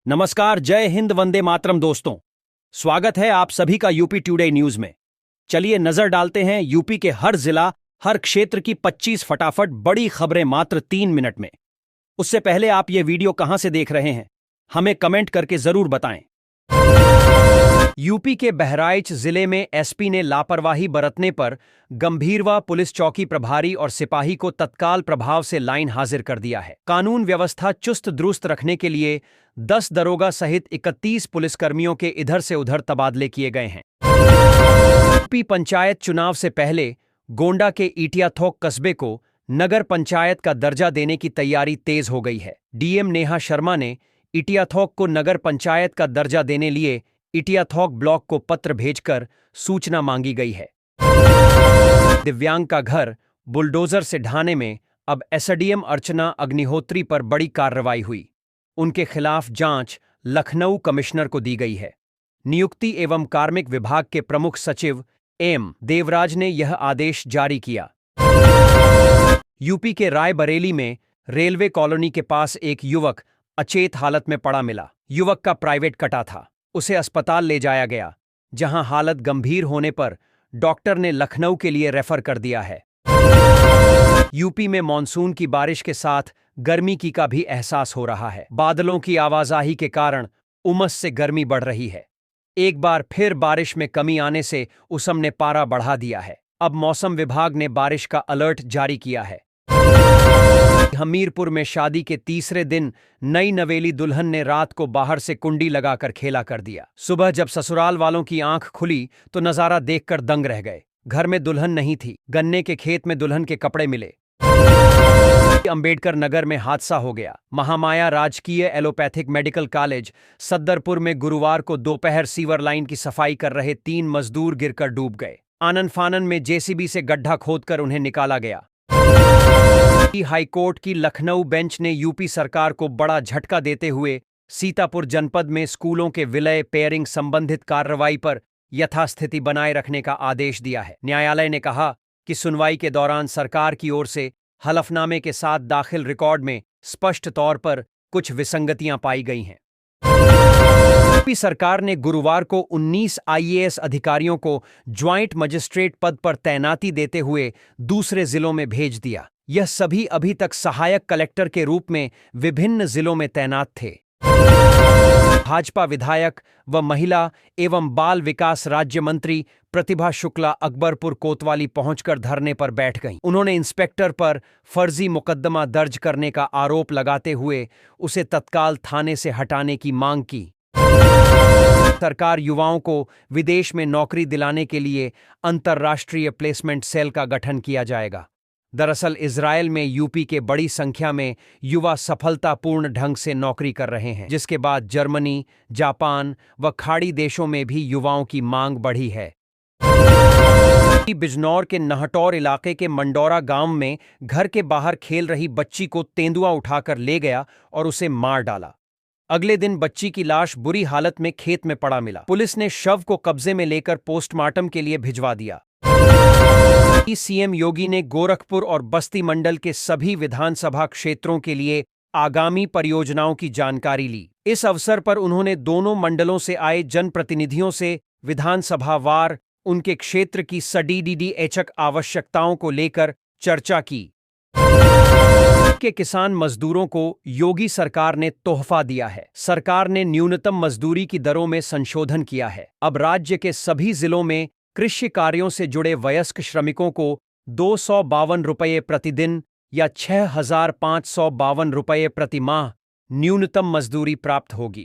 नमस्कार, जय हिंद, वंदे मातरम दोस्तों। स्वागत है आप सभी का यूपी टुडे न्यूज में। चलिए नजर डालते हैं यूपी के हर जिला, हर क्षेत्र की 25 फटाफट बड़ी खबरें मात्र 3 मिनट में। उससे पहले आप ये वीडियो कहां से देख रहे हैं, हमें कमेंट करके जरूर बताएं। यूपी के बहराइच जिले में एसपी ने लापरवाही बरतने पर गंभीरवा पुलिस चौकी प्रभारी और सिपाही को तत्काल प्रभाव से लाइन हाजिर कर दिया है। कानून व्यवस्था चुस्त दुरुस्त रखने के लिए 10 दरोगा सहित 31 पुलिसकर्मियों के इधर से उधर तबादले किए गए हैं। यूपी पंचायत चुनाव से पहले गोंडा के ईटियाथोक कस्बे को नगर पंचायत का दर्जा देने की तैयारी तेज हो गई है। डीएम नेहा शर्मा ने ईटियाथोक को नगर पंचायत का दर्जा देने लिए ईटियाथोक ब्लॉक को पत्र भेजकर सूचना मांगी गई है। दिव्यांग का घर बुलडोजर से ढाने में अब एसडीएम अर्चना अग्निहोत्री पर बड़ी कार्रवाई हुई। उनके खिलाफ जांच लखनऊ कमिश्नर को दी गई है। नियुक्ति एवं कार्मिक विभाग के प्रमुख सचिव एम देवराज ने यह आदेश जारी किया। यूपी के रायबरेली में रेलवे कॉलोनी के पास एक युवक अचेत हालत में पड़ा मिला। युवक का प्राइवेट कटा था। उसे अस्पताल ले जाया गया, जहां हालत गंभीर होने पर डॉक्टर ने लखनऊ के लिए रेफर कर दिया है। यूपी में मानसून की बारिश के साथ गर्मी की का भी एहसास हो रहा है। बादलों की आवाजाही के कारण उमस से गर्मी बढ़ रही है। एक बार फिर बारिश में कमी आने से उसम ने पारा बढ़ा दिया है। अब मौसम विभाग ने बारिश का अलर्ट जारी किया है। हमीरपुर में शादी के तीसरे दिन नई नवेली दुल्हन ने रात को बाहर से कुंडी लगाकर खेला कर दिया। सुबह जब ससुराल वालों की आंख खुली तो नजारा देखकर दंग रह गए। घर में दुल्हन नहीं थी, गन्ने के खेत में दुल्हन के कपड़े मिले। अंबेडकर नगर में हादसा हो गया। महामाया राजकीय एलोपैथिक मेडिकल कॉलेज सद्दरपुर में गुरुवार को दोपहर सीवर लाइन की सफाई कर रहे 3 मजदूर गिरकर डूब गए। आनन फानन में जेसीबी से गड्ढा खोदकर उन्हें निकाला गया। हाईकोर्ट की लखनऊ बेंच ने यूपी सरकार को बड़ा झटका देते हुए सीतापुर जनपद में स्कूलों के विलय पेयरिंग संबंधित कार्रवाई पर यथास्थिति बनाए रखने का आदेश दिया है। न्यायालय ने कहा कि सुनवाई के दौरान सरकार की ओर से हलफनामे के साथ दाखिल रिकॉर्ड में स्पष्ट तौर पर कुछ विसंगतियां पाई गई हैं। यूपी सरकार ने गुरुवार को 19 आईएएस अधिकारियों को ज्वाइंट मजिस्ट्रेट पद पर तैनाती देते हुए दूसरे जिलों में भेज दिया। यह सभी अभी तक सहायक कलेक्टर के रूप में विभिन्न जिलों में तैनात थे। भाजपा विधायक व महिला एवं बाल विकास राज्य मंत्री प्रतिभा शुक्ला अकबरपुर कोतवाली पहुंचकर धरने पर बैठ गईं। उन्होंने इंस्पेक्टर पर फर्जी मुकदमा दर्ज करने का आरोप लगाते हुए उसे तत्काल थाने से हटाने की मांग की। सरकार युवाओं को विदेश में नौकरी दिलाने के लिए अंतर्राष्ट्रीय प्लेसमेंट सेल का गठन किया जाएगा। दरअसल इजरायल में यूपी के बड़ी संख्या में युवा सफलतापूर्ण ढंग से नौकरी कर रहे हैं, जिसके बाद जर्मनी, जापान व खाड़ी देशों में भी युवाओं की मांग बढ़ी है। बिजनौर के नहटौर इलाके के मंडौरा गांव में घर के बाहर खेल रही बच्ची को तेंदुआ उठाकर ले गया और उसे मार डाला। अगले दिन बच्ची की लाश बुरी हालत में खेत में पड़ा मिला। पुलिस ने शव को कब्जे में लेकर पोस्टमार्टम के लिए भिजवा दिया। सीएम योगी ने गोरखपुर और बस्ती मंडल के सभी विधानसभा क्षेत्रों के लिए आगामी परियोजनाओं की जानकारी ली। इस अवसर पर उन्होंने दोनों मंडलों से आए जनप्रतिनिधियों से विधानसभावार उनके क्षेत्र की सडीडीडीएचक आवश्यकताओं को लेकर चर्चा की। के किसान मजदूरों को योगी सरकार ने तोहफा दिया है। सरकार ने न्यूनतम मजदूरी की दरों में संशोधन किया है। अब राज्य के सभी जिलों में कृषि कार्यों से जुड़े वयस्क श्रमिकों को 252 रुपये प्रतिदिन या 6,552 रुपये प्रति माह न्यूनतम मजदूरी प्राप्त होगी।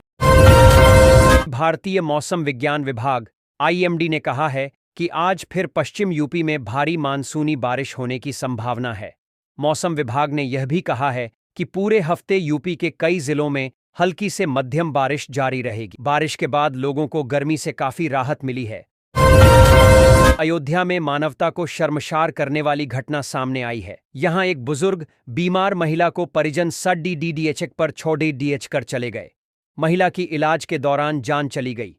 भारतीय मौसम विज्ञान विभाग आईएमडी ने कहा है कि आज फिर पश्चिम यूपी में भारी मानसूनी बारिश होने की संभावना है। मौसम विभाग ने यह भी कहा है कि पूरे हफ्ते यूपी के कई जिलों में हल्की से मध्यम बारिश जारी रहेगी। बारिश के बाद लोगों को गर्मी से काफी राहत मिली है। अयोध्या में मानवता को शर्मसार करने वाली घटना सामने आई है। यहां एक बुजुर्ग बीमार महिला को परिजन सडीडीडीएचक पर छोड़ डीएच कर चले गए। महिला की इलाज के दौरान जान चली गई।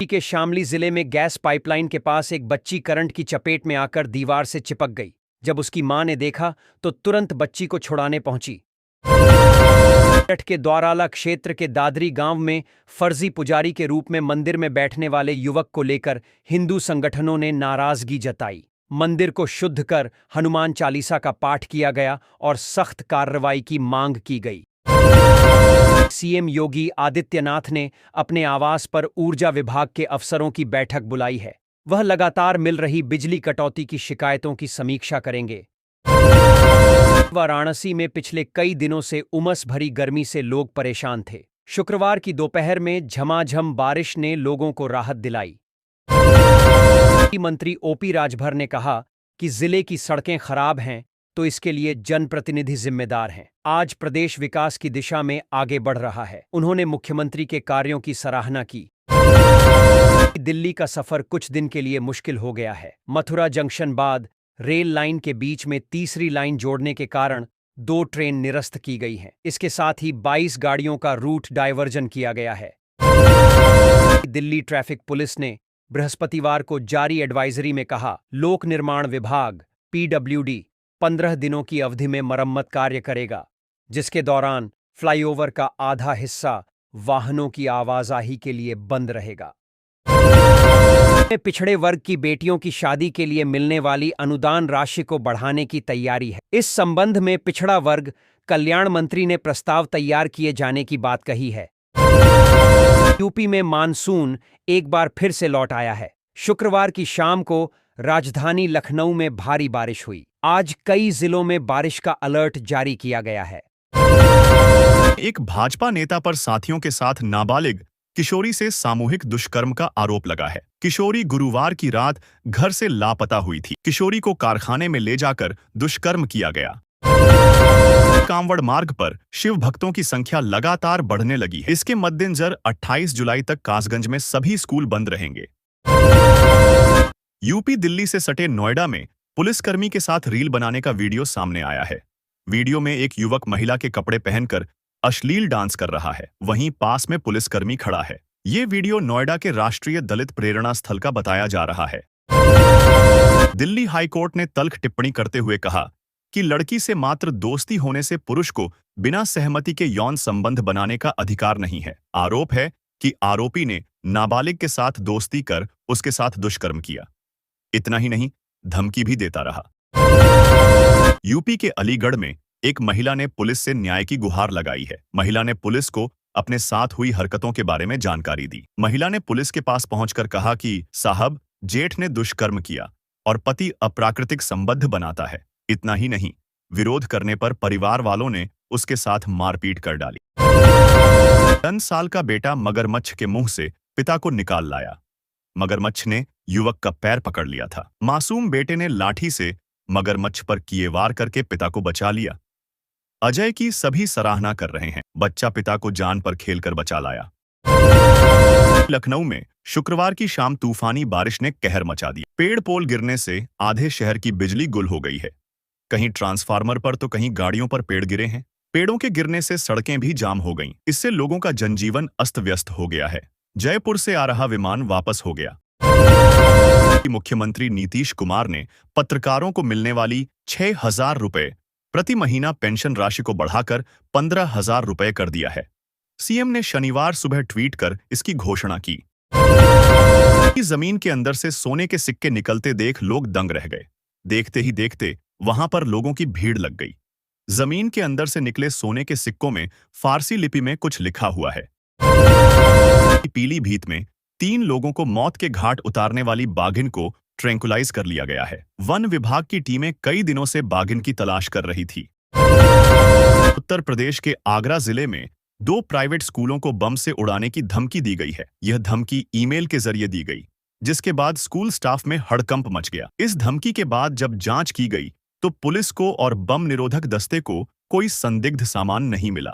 के शामली जिले में गैस पाइपलाइन के पास एक बच्ची करंट की चपेट में आकर दीवार से चिपक गई। जब उसकी मां ने देखा तो तुरंत बच्ची को छुड़ाने पहुंची। मेरठ के द्वाराला क्षेत्र के दादरी गांव में फर्जी पुजारी के रूप में मंदिर में बैठने वाले युवक को लेकर हिंदू संगठनों ने नाराजगी जताई। मंदिर को शुद्ध कर हनुमान चालीसा का पाठ किया गया और सख्त कार्रवाई की मांग की गई। सीएम योगी आदित्यनाथ ने अपने आवास पर ऊर्जा विभाग के अफसरों की बैठक बुलाई है। वह लगातार मिल रही बिजली कटौती की शिकायतों की समीक्षा करेंगे। वाराणसी में पिछले कई दिनों से उमस भरी गर्मी से लोग परेशान थे। शुक्रवार की दोपहर में झमाझम बारिश ने लोगों को राहत दिलाई। मंत्री ओपी राजभर ने कहा कि जिले की सड़कें खराब हैं तो इसके लिए जनप्रतिनिधि जिम्मेदार हैं। आज प्रदेश विकास की दिशा में आगे बढ़ रहा है। उन्होंने मुख्यमंत्री के कार्यों की सराहना की। दिल्ली का सफर कुछ दिन के लिए मुश्किल हो गया है। मथुरा जंक्शन बाद रेल लाइन के बीच में तीसरी लाइन जोड़ने के कारण 2 ट्रेन निरस्त की गई हैं। इसके साथ ही 22 गाड़ियों का रूट डायवर्जन किया गया है। दिल्ली ट्रैफिक पुलिस ने बृहस्पतिवार को जारी एडवाइजरी में कहा, लोक निर्माण विभाग PWD 15 दिनों की अवधि में मरम्मत कार्य करेगा, जिसके दौरान फ्लाईओवर का आधा हिस्सा वाहनों की आवाजाही के लिए बंद रहेगा। पिछड़े वर्ग की बेटियों की शादी के लिए मिलने वाली अनुदान राशि को बढ़ाने की तैयारी है। इस संबंध में पिछड़ा वर्ग कल्याण मंत्री ने प्रस्ताव तैयार किए जाने की बात कही है। यूपी में मानसून एक बार फिर से लौट आया है। शुक्रवार की शाम को राजधानी लखनऊ में भारी बारिश हुई। आज कई जिलों में बारिश का अलर्ट जारी किया गया है। एक भाजपा नेता पर साथियों के साथ नाबालिग किशोरी से सामूहिक दुष्कर्म का आरोप लगा है। किशोरी गुरुवार की रात घर से लापता हुई थी। किशोरी को कारखाने में ले जाकर दुष्कर्म किया गया। कांवड़ मार्ग पर शिव भक्तों की संख्या लगातार बढ़ने लगी है। इसके मद्देनजर 28 जुलाई तक कासगंज में सभी स्कूल बंद रहेंगे। यूपी दिल्ली से सटे नोएडा में पुलिसकर्मी के साथ रील बनाने का वीडियो सामने आया है। वीडियो में एक युवक महिला के कपड़े पहनकर अश्लील डांस कर रहा है। वहीं पास में पुलिसकर्मी खड़ा है। ये वीडियो नोएडा के राष्ट्रीय दलित प्रेरणा स्थल का बताया जा रहा है। दिल्ली हाईकोर्ट ने तल्ख टिप्पणी करते हुए कहा कि लड़की से मात्र दोस्ती होने से पुरुष को बिना सहमति के यौन संबंध बनाने का अधिकार नहीं है। आरोप है कि आरोपी ने नाबालिग के साथ दोस्ती कर उसके साथ दुष्कर्म किया। इतना ही नहीं, धमकी भी देता रहा। यूपी के अलीगढ़ में एक महिला ने पुलिस से न्याय की गुहार लगाई है। महिला ने पुलिस को अपने साथ हुई हरकतों के बारे में जानकारी दी। महिला ने पुलिस के पास पहुंचकर कहा कि साहब, जेठ ने दुष्कर्म किया और पति अप्राकृतिक संबंध बनाता है। इतना ही नहीं, विरोध करने पर परिवार वालों ने उसके साथ मारपीट कर डाली। 3 साल का बेटा मगरमच्छ के मुंह से पिता को निकाल लाया। मगरमच्छ ने युवक का पैर पकड़ लिया था। मासूम बेटे ने लाठी से मगरमच्छ पर किए वार करके पिता को बचा लिया। अजय की सभी सराहना कर रहे हैं। बच्चा पिता को जान पर खेलकर बचा लाया। लखनऊ में शुक्रवार की शाम तूफानी बारिश ने कहर मचा दिया। पेड़ पोल गिरने से आधे शहर की बिजली गुल हो गई है। कहीं ट्रांसफार्मर पर तो कहीं गाड़ियों पर पेड़ गिरे हैं। पेड़ों के गिरने से सड़कें भी जाम हो गईं। इससे लोगों का जनजीवन अस्त व्यस्त हो गया है। जयपुर से आ रहा विमान वापस हो गया। मुख्यमंत्री नीतीश कुमार ने पत्रकारों को मिलने वाली 6,000 रुपए प्रति महीना पेंशन राशि को बढ़ाकर 15,000 रुपए कर दिया है। सीएम ने शनिवार सुबह ट्वीट कर इसकी घोषणा की। जमीन के अंदर से सोने के सिक्के निकलते देख लोग दंग रह गए। देखते ही देखते वहां पर लोगों की भीड़ लग गई। जमीन के अंदर से निकले सोने के सिक्कों में फारसी लिपि में कुछ लिखा हुआ है। पीलीभीत में 3 लोगों को मौत के घाट उतारने वाली बाघिन को ट्रैंकुलाइज कर लिया गया है। वन विभाग की टीमें कई दिनों से बाघिन की तलाश कर रही थी। उत्तर प्रदेश के आगरा जिले में 2 प्राइवेट स्कूलों को बम से उड़ाने की धमकी दी गई है। यह धमकी ईमेल के जरिए दी गई, जिसके बाद स्कूल स्टाफ में हड़कंप मच गया। इस धमकी के बाद जब जांच की गई तो पुलिस को और बम निरोधक दस्ते को कोई संदिग्ध सामान नहीं मिला।